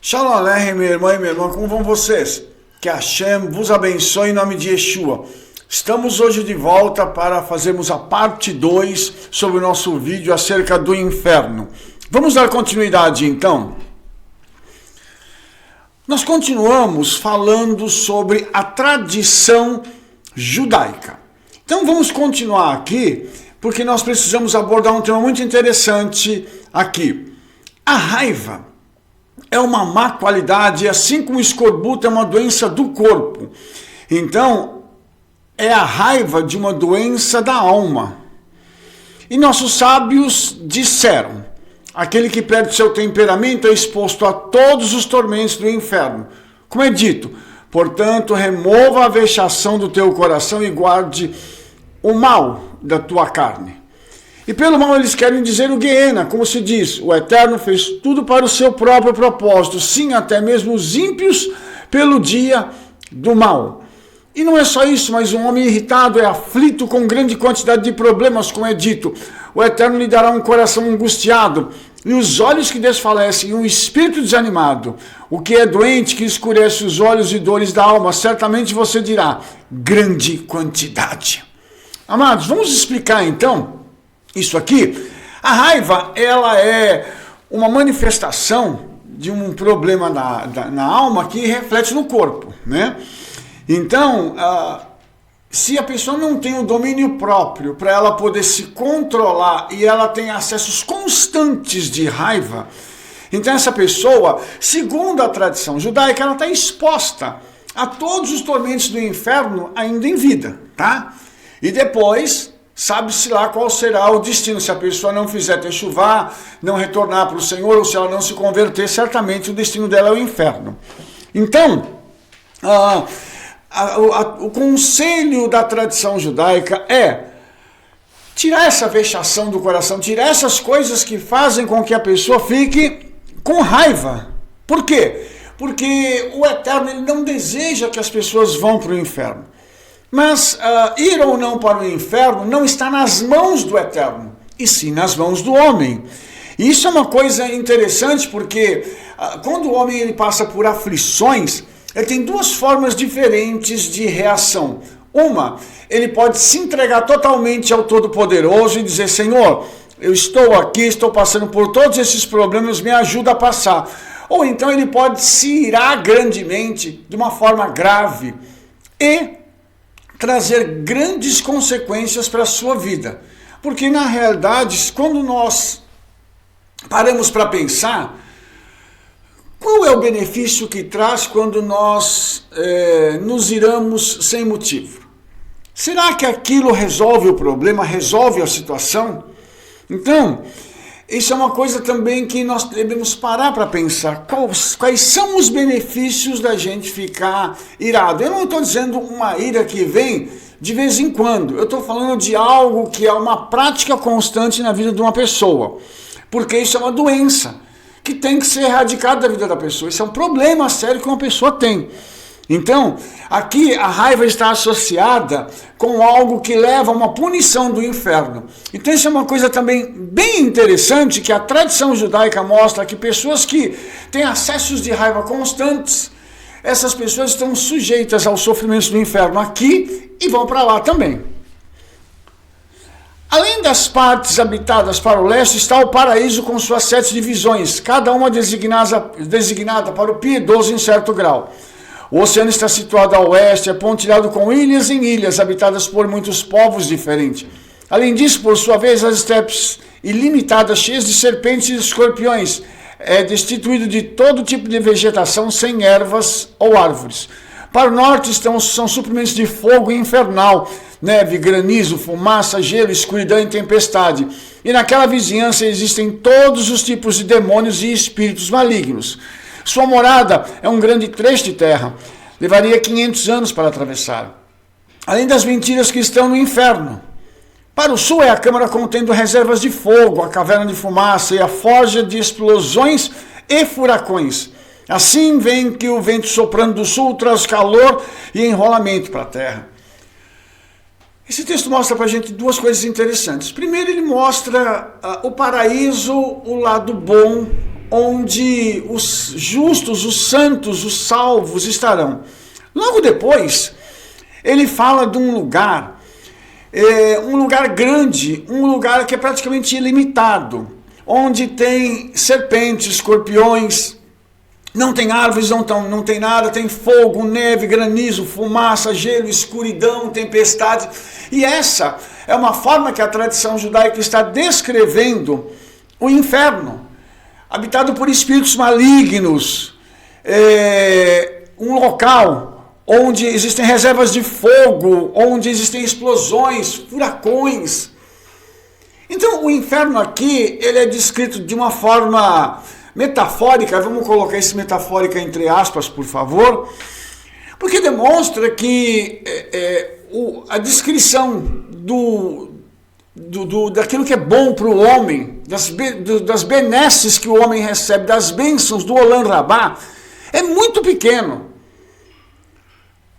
Shalom Aleichem, minha irmã e meu irmão, como vão vocês? Que Hashem vos abençoe em nome de Yeshua. Estamos hoje de volta para fazermos a parte 2 sobre o nosso vídeo acerca do inferno. Vamos dar continuidade então? Nós continuamos falando sobre a tradição judaica. Então vamos continuar aqui, porque nós precisamos abordar um tema muito interessante aqui. A raiva é uma má qualidade, assim como o escorbuto é uma doença do corpo. Então, é a raiva de uma doença da alma. E nossos sábios disseram, aquele que perde seu temperamento é exposto a todos os tormentos do inferno. Como é dito, portanto, remova a vexação do teu coração e guarde o mal da tua carne. E pelo mal eles querem dizer o Gehenna, como se diz, o Eterno fez tudo para o seu próprio propósito, sim, até mesmo os ímpios pelo dia do mal. E não é só isso, mas um homem irritado é aflito com grande quantidade de problemas, como é dito. O Eterno lhe dará um coração angustiado, e os olhos que desfalecem, e um espírito desanimado. O que é doente, que escurece os olhos e dores da alma, certamente você dirá, grande quantidade. Amados, vamos explicar então isso aqui. A raiva, ela é uma manifestação de um problema na alma que reflete no corpo, né? Então, se a pessoa não tem o domínio próprio para ela poder se controlar e ela tem acessos constantes de raiva, então essa pessoa, segundo a tradição judaica, ela está exposta a todos os tormentos do inferno ainda em vida, tá? E depois, sabe-se lá qual será o destino. Se a pessoa não fizer techuvá, não retornar para o Senhor, ou se ela não se converter, certamente o destino dela é o inferno. Então, o conselho da tradição judaica é tirar essa vexação do coração, tirar essas coisas que fazem com que a pessoa fique com raiva. Por quê? Porque o Eterno ele não deseja que as pessoas vão para o inferno. Mas ir ou não para o inferno não está nas mãos do Eterno, e sim nas mãos do homem. E isso é uma coisa interessante, porque quando o homem ele passa por aflições, ele tem duas formas diferentes de reação. Uma, ele pode se entregar totalmente ao Todo-Poderoso e dizer, Senhor, eu estou aqui, estou passando por todos esses problemas, me ajuda a passar. Ou então ele pode se irar grandemente, de uma forma grave, e trazer grandes consequências para a sua vida. Porque, na realidade, quando nós paramos para pensar, qual é o benefício que traz quando nós nos iramos sem motivo? Será que aquilo resolve o problema, resolve a situação? Então, isso é uma coisa também que nós devemos parar para pensar. Quais são os benefícios da gente ficar irado? Eu não estou dizendo uma ira que vem de vez em quando. Eu estou falando de algo que é uma prática constante na vida de uma pessoa. Porque isso é uma doença que tem que ser erradicada da vida da pessoa. Isso é um problema sério que uma pessoa tem. Então, aqui a raiva está associada com algo que leva a uma punição do inferno. Então isso é uma coisa também bem interessante, que a tradição judaica mostra que pessoas que têm acessos de raiva constantes, essas pessoas estão sujeitas aos sofrimentos do inferno aqui e vão para lá também. Além das partes habitadas para o leste, está o paraíso com suas 7 divisões, cada uma designada para o piedoso em certo grau. O oceano está situado a oeste, é pontilhado com ilhas em ilhas, habitadas por muitos povos diferentes. Além disso, por sua vez, as estepes ilimitadas, cheias de serpentes e escorpiões, é destituído de todo tipo de vegetação, sem ervas ou árvores. Para o norte são suprimentos de fogo infernal, neve, granizo, fumaça, gelo, escuridão e tempestade. E naquela vizinhança existem todos os tipos de demônios e espíritos malignos. Sua morada é um grande trecho de terra. Levaria 500 anos para atravessar. Além das mentiras que estão no inferno. Para o sul é a câmara contendo reservas de fogo, a caverna de fumaça e a forja de explosões e furacões. Assim vem que o vento soprando do sul traz calor e enrolamento para a terra. Esse texto mostra para a gente duas coisas interessantes. Primeiro, ele mostra o paraíso, o lado bom, onde os justos, os santos, os salvos estarão. Logo depois, ele fala de um lugar grande, um lugar que é praticamente ilimitado, onde tem serpentes, escorpiões, não tem árvores, não tem nada, tem fogo, neve, granizo, fumaça, gelo, escuridão, tempestade. E essa é uma forma que a tradição judaica está descrevendo o inferno, habitado por espíritos malignos, um local onde existem reservas de fogo, onde existem explosões, furacões. Então o inferno aqui, ele é descrito de uma forma metafórica, vamos colocar esse metafórica entre aspas, por favor, porque demonstra que a descrição daquilo que é bom para o homem, das benesses que o homem recebe, das bênçãos do Olam Rabá, é muito pequeno.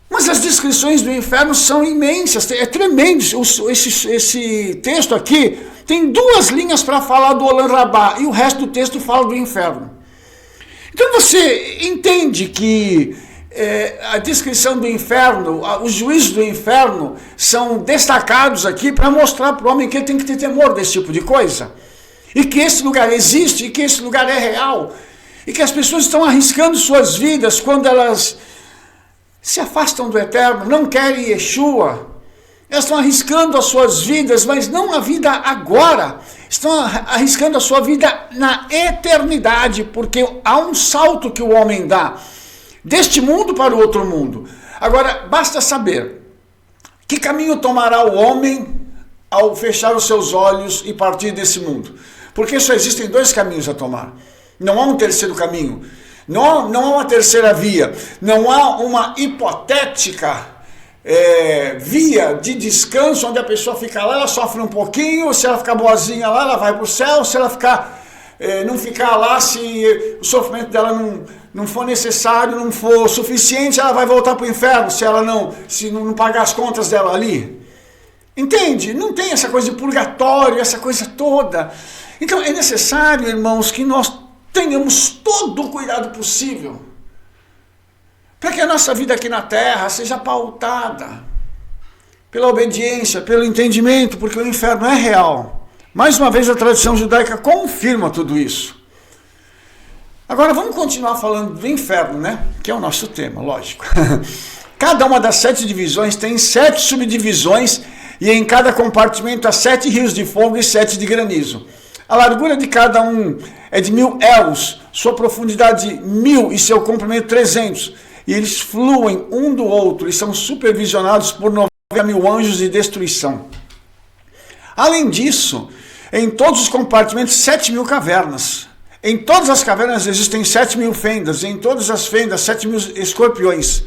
Mas as descrições do inferno são imensas, é tremendo. Esse texto aqui tem 2 linhas para falar do Olam Rabá e o resto do texto fala do inferno. Então você entende que a descrição do inferno, os juízos do inferno são destacados aqui para mostrar para o homem que ele tem que ter temor desse tipo de coisa. E que esse lugar existe, e que esse lugar é real. E que as pessoas estão arriscando suas vidas quando elas se afastam do eterno, não querem Yeshua. Elas estão arriscando as suas vidas, mas não a vida agora. Estão arriscando a sua vida na eternidade, porque há um salto que o homem dá deste mundo para o outro mundo. Agora, basta saber que caminho tomará o homem ao fechar os seus olhos e partir desse mundo. Porque só existem 2 caminhos a tomar. Não há um terceiro caminho. Não há uma terceira via. Não há uma hipotética via de descanso onde a pessoa fica lá, ela sofre um pouquinho, se ela ficar boazinha lá, ela vai para o céu, se ela não ficar lá, se o sofrimento dela não for necessário, não for suficiente, ela vai voltar para o inferno, se não pagar as contas dela ali. Entende? Não tem essa coisa de purgatório, essa coisa toda. Então é necessário, irmãos, que nós tenhamos todo o cuidado possível para que a nossa vida aqui na terra seja pautada pela obediência, pelo entendimento, porque o inferno é real. Mais uma vez a tradição judaica confirma tudo isso. Agora vamos continuar falando do inferno, né? Que é o nosso tema, lógico. Cada uma das 7 divisões tem 7 subdivisões e em cada compartimento há 7 rios de fogo e 7 de granizo. A largura de cada um é de 1000 elus, sua profundidade 1000 e seu comprimento 300. E eles fluem um do outro e são supervisionados por 90.000 anjos de destruição. Além disso, em todos os compartimentos 7.000 cavernas. Em todas as cavernas existem 7.000 fendas, e em todas as fendas 7.000 escorpiões.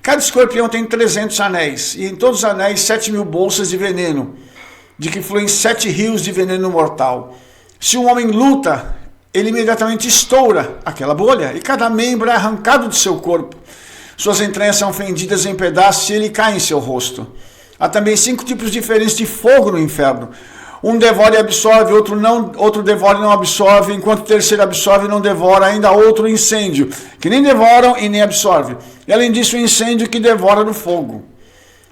Cada escorpião tem 300 anéis, e em todos os anéis 7.000 bolsas de veneno, de que fluem 7 rios de veneno mortal. Se um homem luta, ele imediatamente estoura aquela bolha, e cada membro é arrancado de seu corpo. Suas entranhas são fendidas em pedaços e ele cai em seu rosto. Há também 5 tipos diferentes de fogo no inferno. Um devora e absorve, outro devora e não absorve, enquanto o terceiro absorve e não devora, ainda outro incêndio, que nem devoram e nem absorve. E além disso, o incêndio que devora no fogo.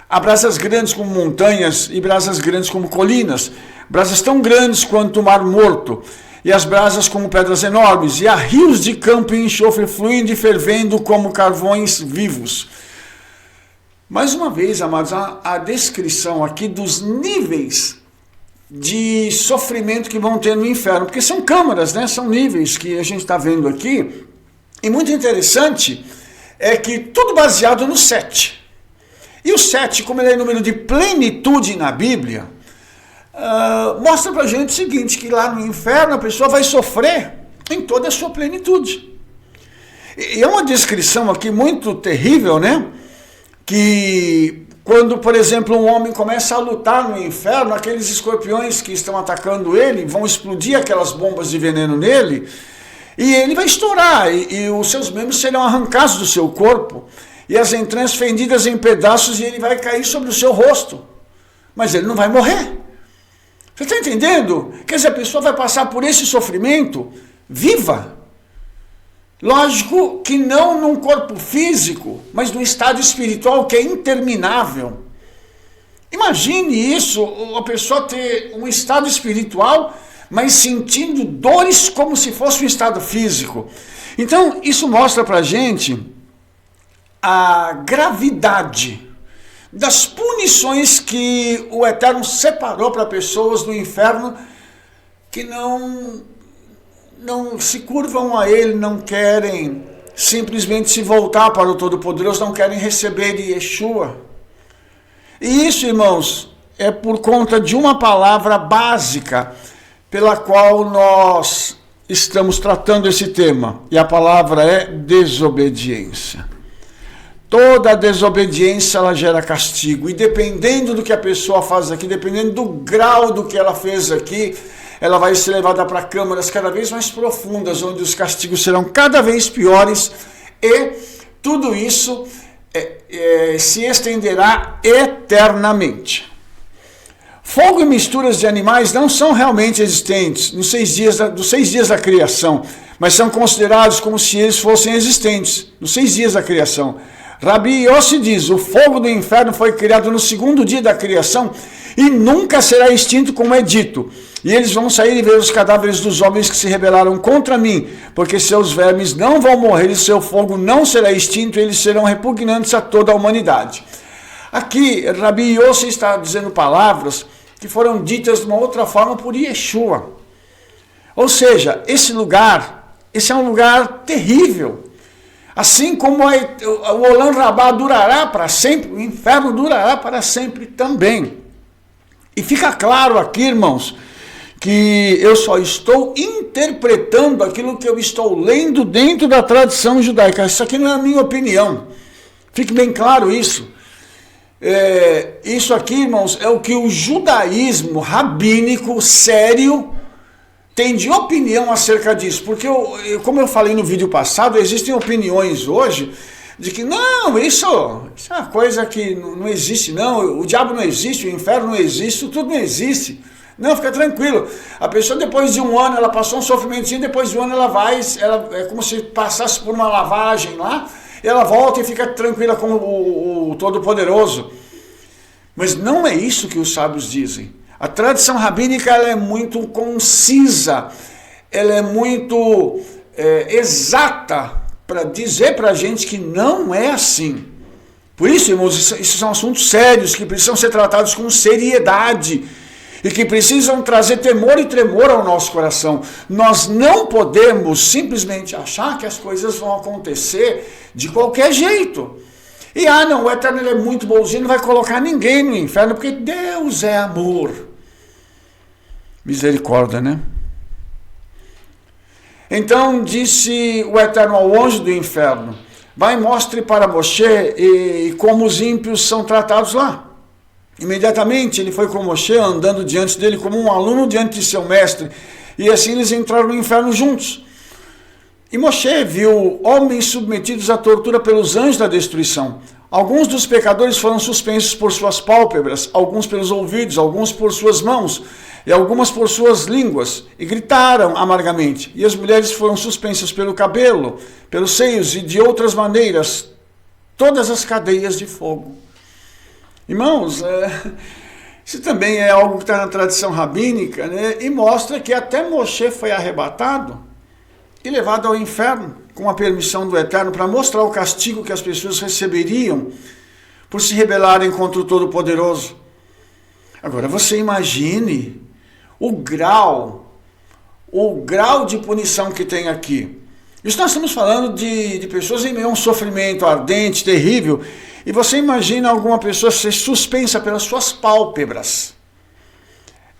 Há brasas grandes como montanhas e brasas grandes como colinas, brasas tão grandes quanto o mar morto, e as brasas como pedras enormes, e há rios de campo e enxofre fluindo e fervendo como carvões vivos. Mais uma vez, amados, a descrição aqui dos níveis de sofrimento que vão ter no inferno, porque são câmaras, né? São níveis que a gente está vendo aqui, e muito interessante é que tudo baseado no 7. E o 7, como ele é número de plenitude na Bíblia, mostra pra gente o seguinte, que lá no inferno a pessoa vai sofrer em toda a sua plenitude. E é uma descrição aqui muito terrível, né? Que quando, por exemplo, um homem começa a lutar no inferno, aqueles escorpiões que estão atacando ele vão explodir aquelas bombas de veneno nele, e ele vai estourar, e os seus membros serão arrancados do seu corpo, e as entranhas fendidas em pedaços, e ele vai cair sobre o seu rosto. Mas ele não vai morrer. Você está entendendo? Quer dizer, a pessoa vai passar por esse sofrimento viva. Lógico que não num corpo físico, mas num estado espiritual que é interminável. Imagine isso, a pessoa ter um estado espiritual, mas sentindo dores como se fosse um estado físico. Então, isso mostra pra gente a gravidade das punições que o Eterno separou para pessoas do inferno que não se curvam a ele, não querem simplesmente se voltar para o Todo-Poderoso, não querem receber de Yeshua. E isso, irmãos, é por conta de uma palavra básica pela qual nós estamos tratando esse tema. E a palavra é desobediência. Toda desobediência, ela gera castigo. E dependendo do que a pessoa faz aqui, dependendo do grau do que ela fez aqui, ela vai ser levada para câmaras cada vez mais profundas, onde os castigos serão cada vez piores. E tudo isso se estenderá eternamente. Fogo e misturas de animais não são realmente existentes dos 6 dias da criação, mas são considerados como se eles fossem existentes nos 6 dias da criação. Rabi Yossi diz: o fogo do inferno foi criado no 2º dia da criação e nunca será extinto, como é dito. E eles vão sair e ver os cadáveres dos homens que se rebelaram contra mim, porque seus vermes não vão morrer e seu fogo não será extinto, e eles serão repugnantes a toda a humanidade. Aqui, Rabi Yossi está dizendo palavras que foram ditas de uma outra forma por Yeshua. Ou seja, esse é um lugar terrível. Assim como o Olam Rabá durará para sempre, o inferno durará para sempre também. E fica claro aqui, irmãos, que eu só estou interpretando aquilo que eu estou lendo dentro da tradição judaica. Isso aqui não é a minha opinião. Fique bem claro isso. Isso aqui, irmãos, é o que o judaísmo rabínico sério tem de opinião acerca disso. Porque, como eu falei no vídeo passado, existem opiniões hoje de que não, isso é uma coisa que não existe, não. O diabo não existe, o inferno não existe, tudo não existe. Não, fica tranquilo. A pessoa, depois de um ano, ela passou um sofrimentinho, depois de um ano é como se passasse por uma lavagem lá, e ela volta e fica tranquila com o Todo-Poderoso. Mas não é isso que os sábios dizem. A tradição rabínica, ela é muito concisa, ela é muito exata para dizer para a gente que não é assim. Por isso, irmãos, isso são assuntos sérios que precisam ser tratados com seriedade e que precisam trazer temor e tremor ao nosso coração. Nós não podemos simplesmente achar que as coisas vão acontecer de qualquer jeito. E não, o Eterno é muito bonzinho, não vai colocar ninguém no inferno, porque Deus é amor. Misericórdia, né? Então disse o Eterno ao anjo do inferno: vai, mostre para Moshe e como os ímpios são tratados lá. Imediatamente ele foi com Moshe, andando diante dele como um aluno diante de seu mestre, e assim eles entraram no inferno juntos. E Moshe viu homens submetidos à tortura pelos anjos da destruição. Alguns dos pecadores foram suspensos por suas pálpebras, alguns pelos ouvidos, alguns por suas mãos, e algumas por suas línguas, e gritaram amargamente. E as mulheres foram suspensas pelo cabelo, pelos seios e de outras maneiras, todas as cadeias de fogo. Irmãos, isso também é algo que está na tradição rabínica, né? E mostra que até Moshe foi arrebatado e levado ao inferno com a permissão do Eterno, para mostrar o castigo que as pessoas receberiam por se rebelarem contra o Todo-Poderoso. Agora você imagine o grau de punição que tem aqui. Isso nós estamos falando de pessoas em meio a um sofrimento ardente, terrível, e você imagina alguma pessoa ser suspensa pelas suas pálpebras.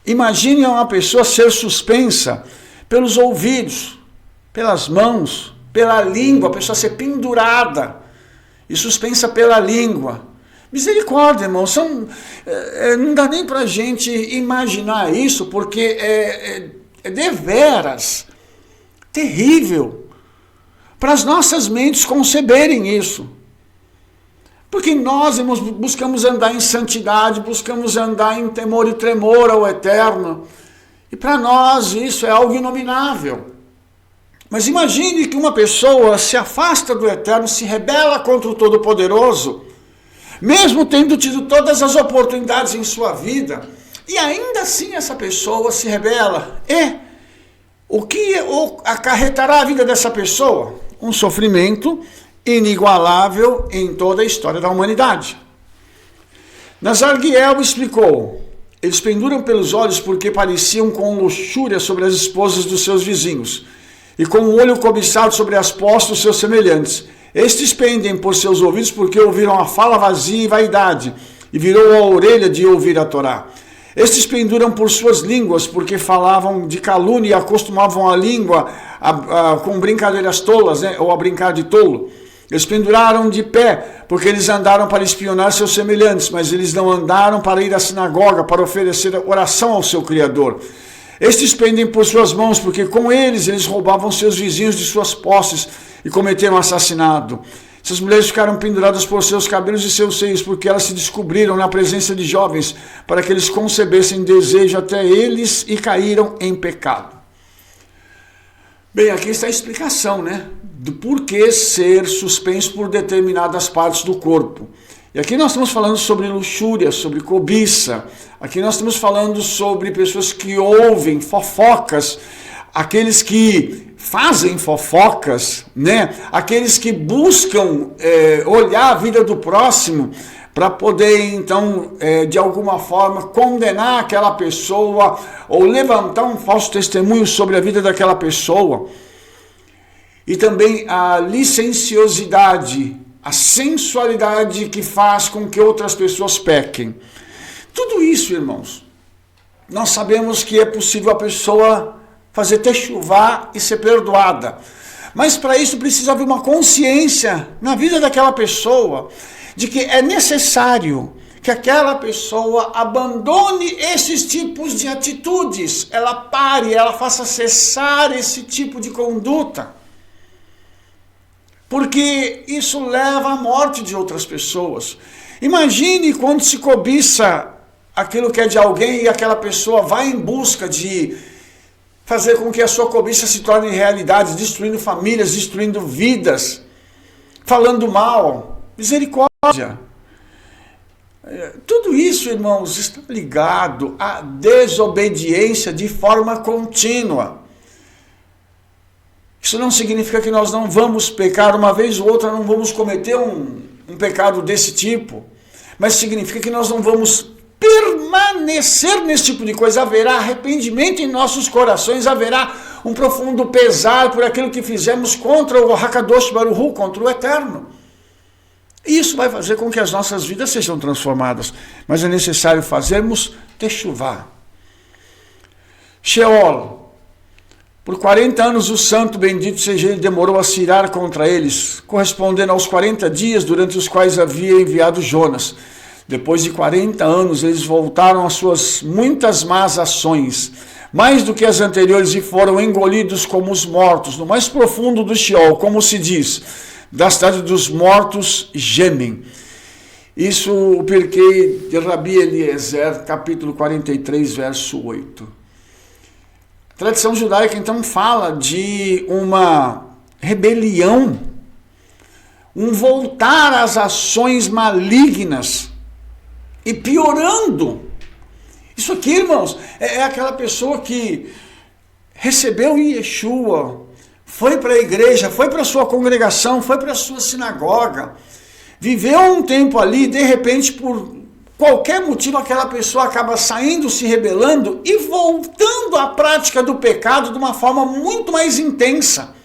Imagine uma pessoa ser suspensa pelos ouvidos, pelas mãos, pela língua, a pessoa ser pendurada e suspensa pela língua. Misericórdia, irmão, não dá nem para a gente imaginar isso, porque é deveras terrível para as nossas mentes conceberem isso. Porque nós, irmãos, buscamos andar em santidade, buscamos andar em temor e tremor ao Eterno, e para nós isso é algo inominável. Mas imagine que uma pessoa se afasta do Eterno, se rebela contra o Todo-Poderoso, mesmo tendo tido todas as oportunidades em sua vida, e ainda assim essa pessoa se rebela. E o que acarretará a vida dessa pessoa? Um sofrimento inigualável em toda a história da humanidade. Nazarguiel explicou: eles penduram pelos olhos porque pareciam com luxúria sobre as esposas dos seus vizinhos, e com o olho cobiçado sobre as postas dos seus semelhantes. Estes pendem por seus ouvidos porque ouviram a fala vazia e vaidade, e virou a orelha de ouvir a Torá. Estes penduram por suas línguas porque falavam de calúnia e acostumavam a língua com brincadeiras tolas, né, ou a brincar de tolo. Eles penduraram de pé porque eles andaram para espionar seus semelhantes, mas eles não andaram para ir à sinagoga, para oferecer oração ao seu Criador. Estes pendem por suas mãos, porque com eles roubavam seus vizinhos de suas posses e cometeram assassinato. Essas mulheres ficaram penduradas por seus cabelos e seus seios, porque elas se descobriram na presença de jovens, para que eles concebessem desejo até eles e caíram em pecado. Bem, aqui está a explicação, né? Do porquê ser suspenso por determinadas partes do corpo. E aqui nós estamos falando sobre luxúria, sobre cobiça. Aqui nós estamos falando sobre pessoas que ouvem fofocas, aqueles que fazem fofocas, né? Aqueles que buscam olhar a vida do próximo para poder, então, de alguma forma, condenar aquela pessoa ou levantar um falso testemunho sobre a vida daquela pessoa. E também a licenciosidade, a sensualidade que faz com que outras pessoas pequem. Tudo isso, irmãos, nós sabemos que é possível a pessoa fazer techuvá e ser perdoada. Mas para isso precisa haver uma consciência na vida daquela pessoa de que é necessário que aquela pessoa abandone esses tipos de atitudes, ela pare, ela faça cessar esse tipo de conduta. Porque isso leva à morte de outras pessoas. Imagine quando se cobiça aquilo que é de alguém e aquela pessoa vai em busca de fazer com que a sua cobiça se torne realidade, destruindo famílias, destruindo vidas, falando mal. Misericórdia. Tudo isso, irmãos, está ligado à desobediência de forma contínua. Isso não significa que nós não vamos pecar uma vez ou outra, não vamos cometer um pecado desse tipo, mas significa que nós não vamos permanecer nesse tipo de coisa. Haverá arrependimento em nossos corações, haverá um profundo pesar por aquilo que fizemos contra o Hakadosh Baruch Hu, contra o Eterno. Isso vai fazer com que as nossas vidas sejam transformadas, mas é necessário fazermos techuvá. Sheol. Por 40 anos o santo bendito seja ele demorou a se irar contra eles, correspondendo aos 40 dias durante os quais havia enviado Jonas. Depois de 40 anos eles voltaram às suas muitas más ações, mais do que as anteriores, e foram engolidos como os mortos, no mais profundo do Sheol, como se diz, da cidade dos mortos gemem. Isso o Pirkei de Rabi Eliezer, capítulo 43, verso 8. A tradição judaica, então, fala de uma rebelião, um voltar às ações malignas e piorando. Isso aqui, irmãos, é aquela pessoa que recebeu Yeshua, foi para a igreja, foi para a sua congregação, foi para a sua sinagoga, viveu um tempo ali, de repente, por qualquer motivo, aquela pessoa acaba saindo, se rebelando e voltando à prática do pecado de uma forma muito mais intensa.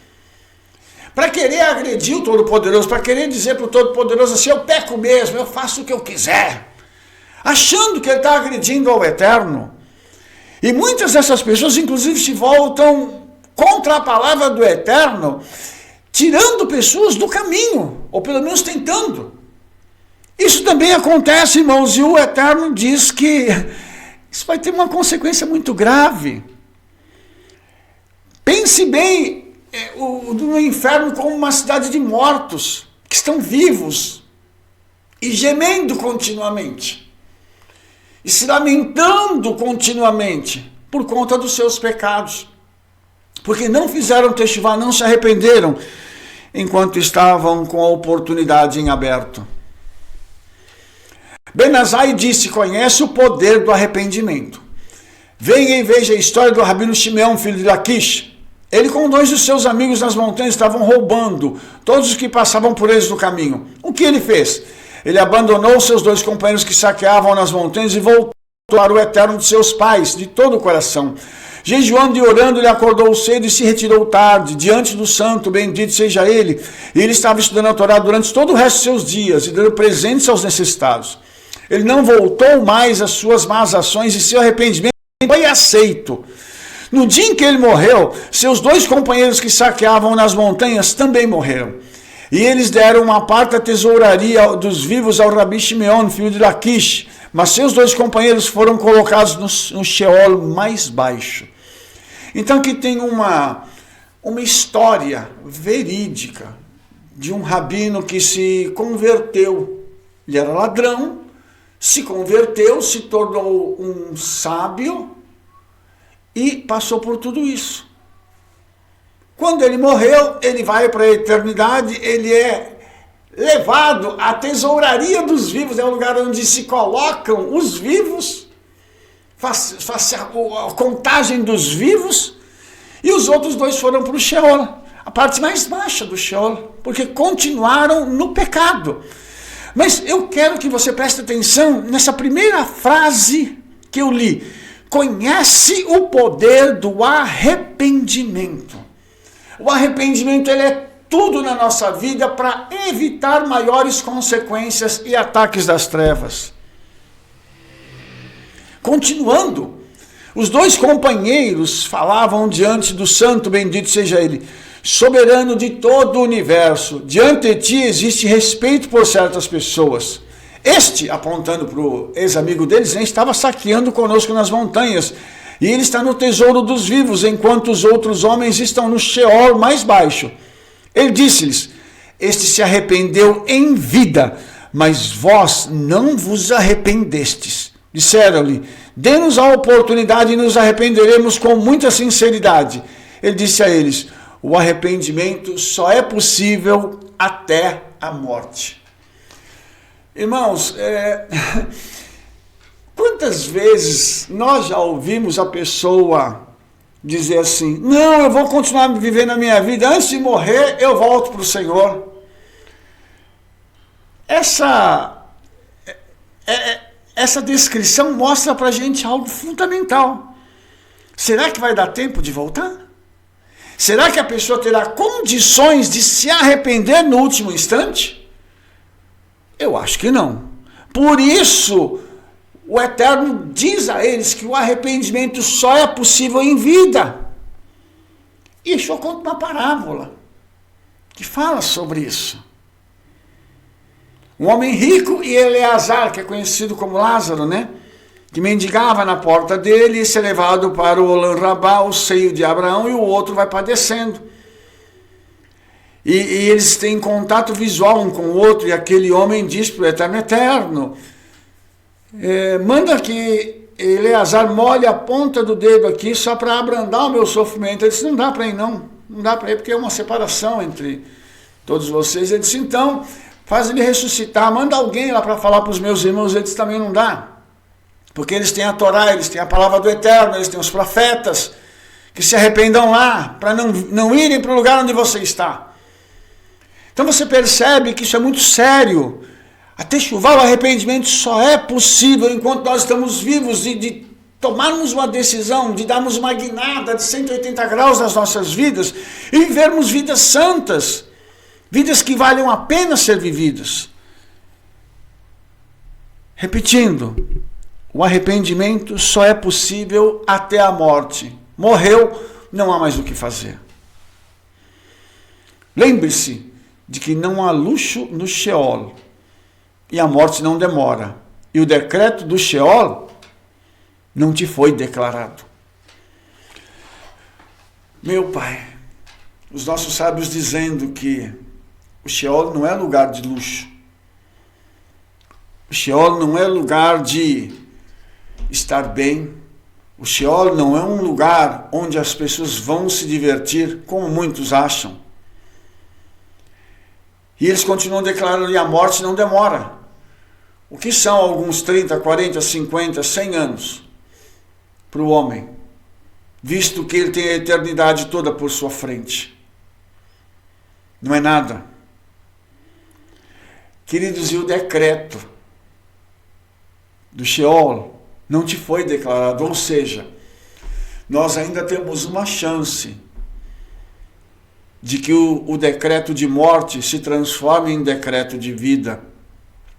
Para querer agredir o Todo-Poderoso, para querer dizer para o Todo-Poderoso assim: eu peco mesmo, eu faço o que eu quiser. Achando que ele está agredindo ao Eterno. E muitas dessas pessoas, inclusive, se voltam contra a palavra do Eterno, tirando pessoas do caminho, ou pelo menos tentando. Isso também acontece, irmãos, e o Eterno diz que isso vai ter uma consequência muito grave. Pense bem no inferno como uma cidade de mortos, que estão vivos e gemendo continuamente, e se lamentando continuamente por conta dos seus pecados. porque não fizeram teshuvá, não se arrependeram, enquanto estavam com a oportunidade em aberto. Ben Azai disse: conhece o poder do arrependimento. Venha e veja a história do Rabino Shimeão, filho de Laquish. Ele com 2 dos seus amigos nas montanhas estavam roubando todos os que passavam por eles no caminho. O que ele fez? Ele abandonou seus 2 companheiros que saqueavam nas montanhas e voltou para o eterno de seus pais, de todo o coração. Jejuando e orando, ele acordou cedo e se retirou tarde, diante do santo, bendito seja ele. E ele estava estudando a Torá durante todo o resto de seus dias e dando presentes aos necessitados. Ele não voltou mais às suas más ações e seu arrependimento foi aceito. No dia em que ele morreu, seus 2 companheiros que saqueavam nas montanhas também morreram. E eles deram uma parte da tesouraria dos vivos ao Rabi Shimeon, filho de Laquish, mas seus 2 companheiros foram colocados no Sheol mais baixo. Então aqui tem uma história verídica de um rabino que se converteu. Ele era ladrão, se converteu, se tornou um sábio e passou por tudo isso. Quando ele morreu, ele vai para a eternidade, ele é levado à tesouraria dos vivos, é o lugar onde se colocam os vivos, faz a contagem dos vivos, e os outros 2 foram para o Sheol, a parte mais baixa do Sheol, porque continuaram no pecado. Mas eu quero que você preste atenção nessa primeira frase que eu li. Conhece o poder do arrependimento. O arrependimento ele é tudo na nossa vida para evitar maiores consequências e ataques das trevas. Continuando, os 2 companheiros falavam diante do santo, bendito seja ele, soberano de todo o universo. Diante de ti existe respeito por certas pessoas. Este, apontando para o ex-amigo deles, estava saqueando conosco nas montanhas. E ele está no tesouro dos vivos, enquanto os outros homens estão no Sheol mais baixo. Ele disse-lhes: este se arrependeu em vida, mas vós não vos arrependestes. Disseram-lhe: dê-nos a oportunidade e nos arrependeremos com muita sinceridade. Ele disse a eles: o arrependimento só é possível até a morte. Irmãos, quantas vezes nós já ouvimos a pessoa dizer assim: não, eu vou continuar vivendo a minha vida, antes de morrer eu volto para o Senhor. Essa descrição mostra para a gente algo fundamental. Será que vai dar tempo de voltar? Será que a pessoa terá condições de se arrepender no último instante? Eu acho que não. Por isso, o Eterno diz a eles que o arrependimento só é possível em vida. E Yeshua conta uma parábola que fala sobre isso. Um homem rico e Eleazar, que é conhecido como Lázaro, né? Que mendigava na porta dele e ser levado para o Olam Rabá, o seio de Abraão, e o outro vai padecendo. E eles têm contato visual um com o outro, e aquele homem diz para o Eterno: manda que Eleazar molhe a ponta do dedo aqui só para abrandar o meu sofrimento. Ele disse: não dá para ir não dá para ir porque é uma separação entre todos vocês. Ele disse: então, faz ele ressuscitar, manda alguém lá para falar para os meus irmãos. Ele disse: também não dá, porque eles têm a Torá, eles têm a palavra do Eterno, eles têm os profetas, que se arrependam lá, para não irem para o lugar onde você está. Então você percebe que isso é muito sério. A teshuvá, o arrependimento, só é possível enquanto nós estamos vivos, de tomarmos uma decisão, de darmos uma guinada de 180 graus nas nossas vidas e vivermos vidas santas, vidas que valham a pena ser vividas. Repetindo, o arrependimento só é possível até a morte. Morreu, não há mais o que fazer. Lembre-se de que não há luxo no Sheol, e a morte não demora, e o decreto do Sheol não te foi declarado. Meu Pai, os nossos sábios dizendo que o Sheol não é lugar de luxo, o Sheol não é lugar de estar bem, O Sheol não é um lugar onde as pessoas vão se divertir, como muitos acham. E eles continuam declarando que a morte não demora. O que são alguns 30, 40, 50, 100 anos para o homem, visto que ele tem a eternidade toda por sua frente? Não é nada. Queridos, e o decreto do Sheol não te foi declarado, ou seja, nós ainda temos uma chance de que o decreto de morte se transforme em decreto de vida.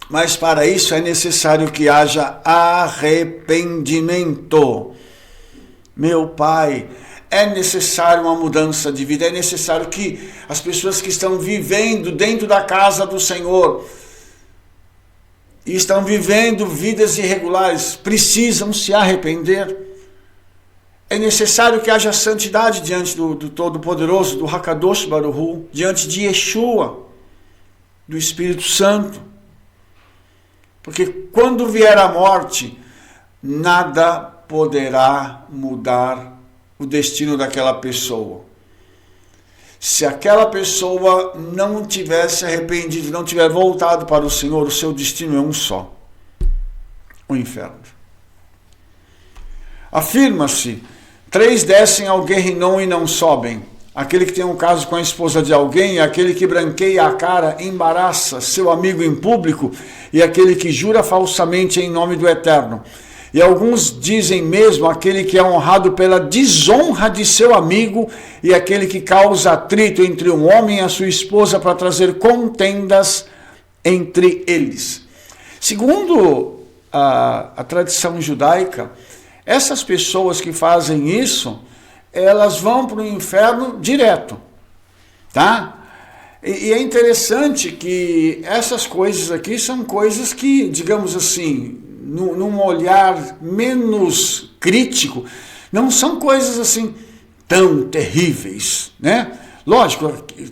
Mas para isso é necessário que haja arrependimento. Meu Pai, é necessário uma mudança de vida, é necessário que as pessoas que estão vivendo dentro da casa do Senhor e estão vivendo vidas irregulares, precisam se arrepender. É necessário que haja santidade diante do Todo-Poderoso, do Hakadosh Baruch Hu, diante de Yeshua, do Espírito Santo. Porque quando vier a morte, nada poderá mudar o destino daquela pessoa. Se aquela pessoa não tivesse arrependido, não tiver voltado para o Senhor, o seu destino é um só: o inferno. Afirma-se: 3 descem ao Guerrinom e não sobem. Aquele que tem um caso com a esposa de alguém, aquele que branqueia a cara, embaraça seu amigo em público, e aquele que jura falsamente em nome do Eterno. E alguns dizem mesmo aquele que é honrado pela desonra de seu amigo, e aquele que causa atrito entre um homem e a sua esposa para trazer contendas entre eles. Segundo a tradição judaica, essas pessoas que fazem isso, elas vão para o inferno direto, tá? E é interessante que essas coisas aqui são coisas que, digamos assim, num olhar menos crítico, não são coisas assim tão terríveis, né? Lógico,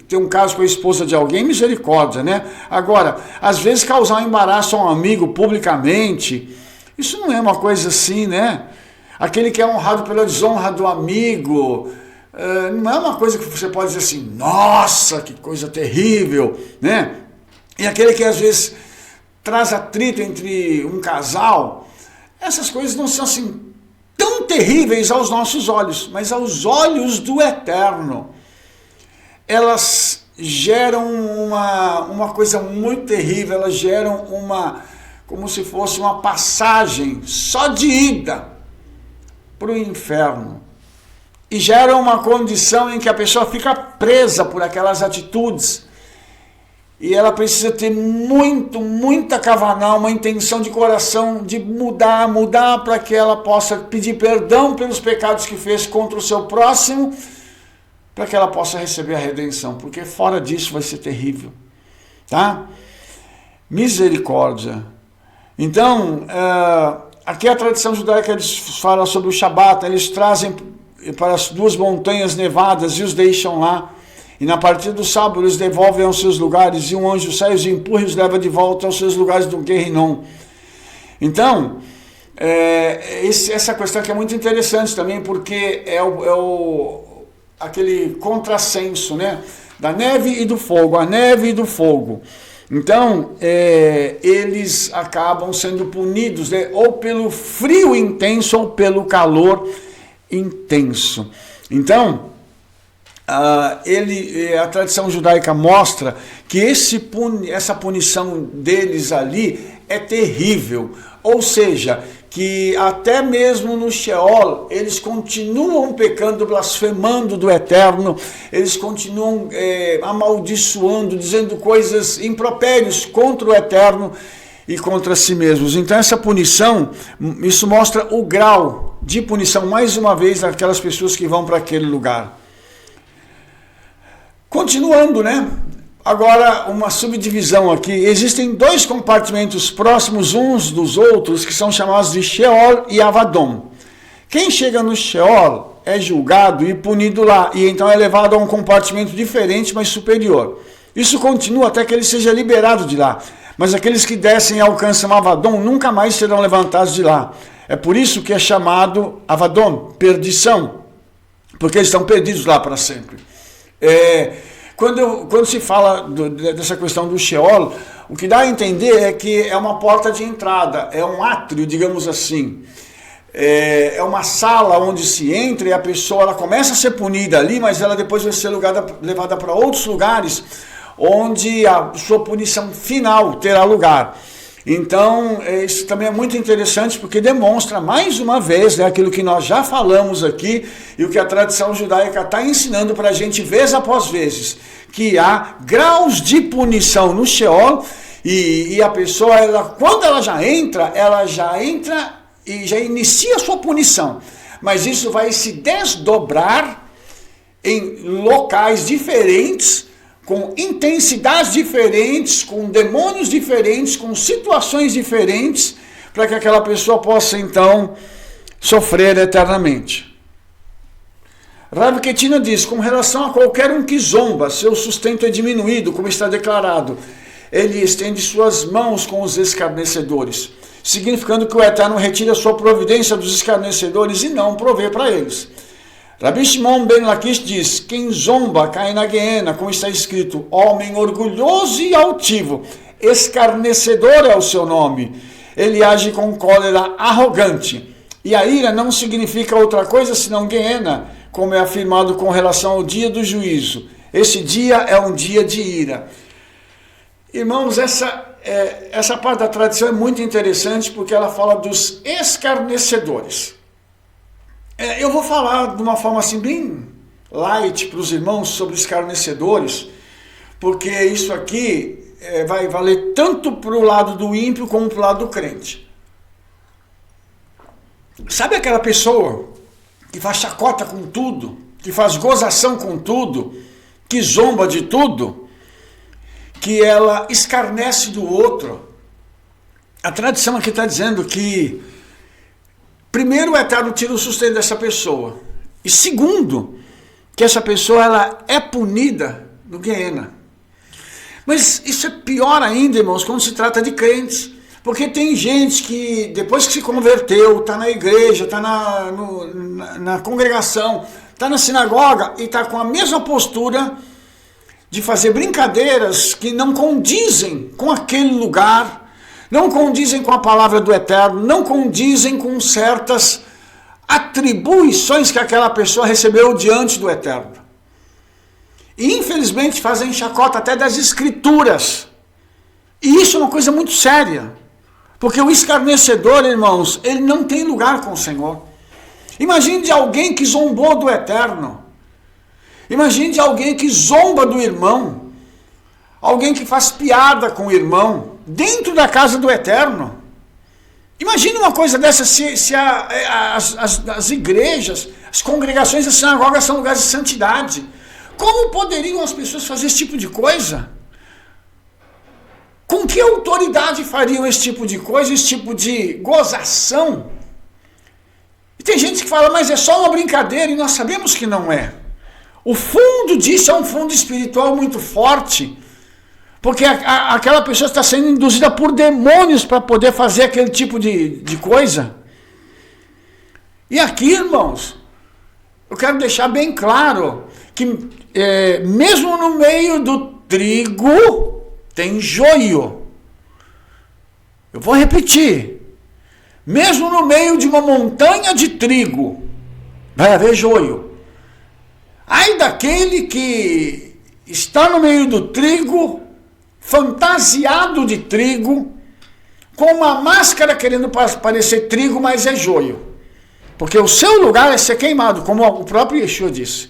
tem um caso com a esposa de alguém, misericórdia, né? Agora, às vezes causar um embaraço a um amigo publicamente, isso não é uma coisa assim, né? Aquele que é honrado pela desonra do amigo, não é uma coisa que você pode dizer assim, nossa, que coisa terrível, né? E aquele que às vezes traz atrito entre um casal, essas coisas não são assim tão terríveis aos nossos olhos, mas aos olhos do Eterno, elas geram uma coisa muito terrível, elas geram como se fosse uma passagem só de ida para o inferno, e gera uma condição em que a pessoa fica presa por aquelas atitudes, e ela precisa ter muita kavanah, uma intenção de coração de mudar para que ela possa pedir perdão pelos pecados que fez contra o seu próximo, para que ela possa receber a redenção, porque fora disso vai ser terrível, tá? Misericórdia. Então, aqui a tradição judaica, eles falam sobre o Shabat, eles trazem para as 2 montanhas nevadas e os deixam lá, e na partida do sábado eles devolvem aos seus lugares, e um anjo sai, os empurra e os leva de volta aos seus lugares do Guerrinom. Então, essa questão aqui é muito interessante também, porque aquele contrassenso, né? Da neve e do fogo, a neve e do fogo. Então, eles acabam sendo punidos, né? Ou pelo frio intenso ou pelo calor intenso. Então, a tradição judaica mostra que essa punição deles ali é terrível, ou seja, que até mesmo no Sheol eles continuam pecando, blasfemando do Eterno, eles continuam amaldiçoando, dizendo coisas impropérios contra o Eterno e contra si mesmos. Então essa punição, isso mostra o grau de punição, mais uma vez, daquelas pessoas que vão para aquele lugar. Continuando, né? Agora, uma subdivisão aqui. Existem 2 compartimentos próximos uns dos outros, que são chamados de Sheol e Avadon. Quem chega no Sheol é julgado e punido lá, e então é levado a um compartimento diferente, mas superior. Isso continua até que ele seja liberado de lá. Mas aqueles que descem e alcançam Avadon nunca mais serão levantados de lá. É por isso que é chamado Avadon, perdição, porque eles estão perdidos lá para sempre. Quando se fala dessa questão do Sheol, o que dá a entender é que é uma porta de entrada, é um átrio, digamos assim. É uma sala onde se entra e a pessoa ela começa a ser punida ali, mas ela depois vai ser levada para outros lugares, onde a sua punição final terá lugar. Então, isso também é muito interessante, porque demonstra, mais uma vez, aquilo que nós já falamos aqui, e o que a tradição judaica está ensinando para a gente, vez após vezes, que há graus de punição no Sheol, e a pessoa, quando ela já entra e já inicia a sua punição. Mas isso vai se desdobrar em locais diferentes, com intensidades diferentes, com demônios diferentes, com situações diferentes, para que aquela pessoa possa, então, sofrer eternamente. Rav Ketina diz, com relação a qualquer um que zomba, seu sustento é diminuído, como está declarado. Ele estende suas mãos com os escarnecedores, significando que o Eterno retira sua providência dos escarnecedores e não provê para eles. Rabi Shimon ben Lakish diz, quem zomba cai na guiena, como está escrito, homem orgulhoso e altivo, escarnecedor é o seu nome, ele age com cólera arrogante, e a ira não significa outra coisa senão guiena, como é afirmado com relação ao dia do juízo, esse dia é um dia de ira. Irmãos, essa parte da tradição é muito interessante, porque ela fala dos escarnecedores. Eu vou falar de uma forma assim bem light para os irmãos sobre escarnecedores, porque isso aqui vai valer tanto para o lado do ímpio como para o lado do crente. Sabe aquela pessoa que faz chacota com tudo, que faz gozação com tudo, que zomba de tudo, que ela escarnece do outro? A tradição aqui está dizendo que primeiro, o Eterno tira o sustento dessa pessoa. E segundo, que essa pessoa ela é punida no Guiena. Mas isso é pior ainda, irmãos, quando se trata de crentes. Porque tem gente que, depois que se converteu, está na igreja, está na congregação, está na sinagoga e está com a mesma postura de fazer brincadeiras que não condizem com aquele lugar, não condizem com a palavra do Eterno, não condizem com certas atribuições que aquela pessoa recebeu diante do Eterno. E infelizmente fazem chacota até das escrituras. E isso é uma coisa muito séria. Porque o escarnecedor, irmãos, ele não tem lugar com o Senhor. Imagine de alguém que zombou do Eterno. Imagine de alguém que zomba do irmão. Alguém que faz piada com o irmão dentro da casa do Eterno. Imagine uma coisa dessa se as igrejas, as congregações, as sinagogas são lugares de santidade. Como poderiam as pessoas fazer esse tipo de coisa? Com que autoridade fariam esse tipo de coisa, esse tipo de gozação? E tem gente que fala, mas é só uma brincadeira, e nós sabemos que não é. O fundo disso é um fundo espiritual muito forte, porque aquela pessoa está sendo induzida por demônios para poder fazer aquele tipo de coisa. E aqui, irmãos, eu quero deixar bem claro que mesmo no meio do trigo tem joio. Eu vou repetir. Mesmo no meio de uma montanha de trigo vai haver joio. Ai daquele que está no meio do trigo, fantasiado de trigo, com uma máscara querendo parecer trigo, mas é joio. Porque o seu lugar é ser queimado, como o próprio Yeshua disse.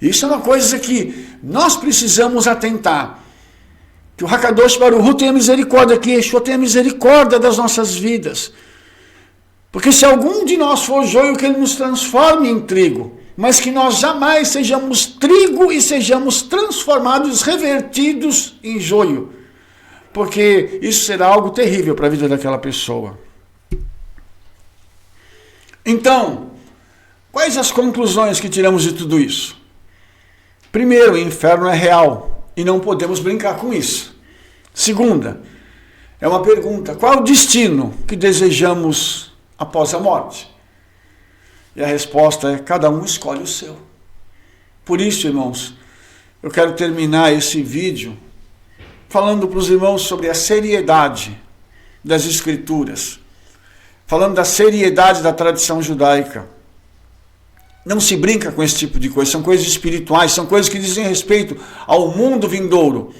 Isso é uma coisa que nós precisamos atentar. Que o Hakadosh Baruch Hu tenha misericórdia, que Yeshua tenha misericórdia das nossas vidas. Porque se algum de nós for joio, que ele nos transforme em trigo. Mas que nós jamais sejamos trigo e sejamos transformados, revertidos em joio. Porque isso será algo terrível para a vida daquela pessoa. Então, quais as conclusões que tiramos de tudo isso? Primeiro, o inferno é real e não podemos brincar com isso. Segunda, é uma pergunta, qual é o destino que desejamos após a morte? E a resposta é: cada um escolhe o seu. Por isso, irmãos, eu quero terminar esse vídeo falando para os irmãos sobre a seriedade das Escrituras, falando da seriedade da tradição judaica. Não se brinca com esse tipo de coisa, são coisas espirituais, são coisas que dizem respeito ao mundo vindouro.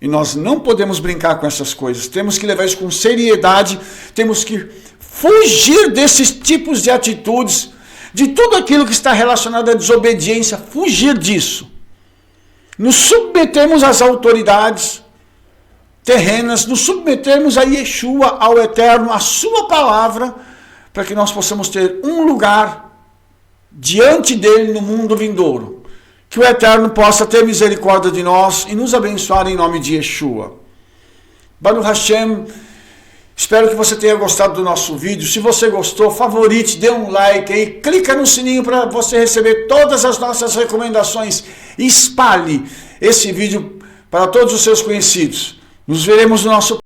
E nós não podemos brincar com essas coisas, temos que levar isso com seriedade, temos que fugir desses tipos de atitudes, de tudo aquilo que está relacionado à desobediência, fugir disso. Nos submetemos às autoridades terrenas, nos submetemos a Yeshua, ao Eterno, à sua palavra, para que nós possamos ter um lugar diante dele no mundo vindouro. Que o Eterno possa ter misericórdia de nós e nos abençoar em nome de Yeshua. Baruch Hashem, espero que você tenha gostado do nosso vídeo. Se você gostou, favorite, dê um like aí, clica no sininho para você receber todas as nossas recomendações. Espalhe esse vídeo para todos os seus conhecidos. Nos veremos no nosso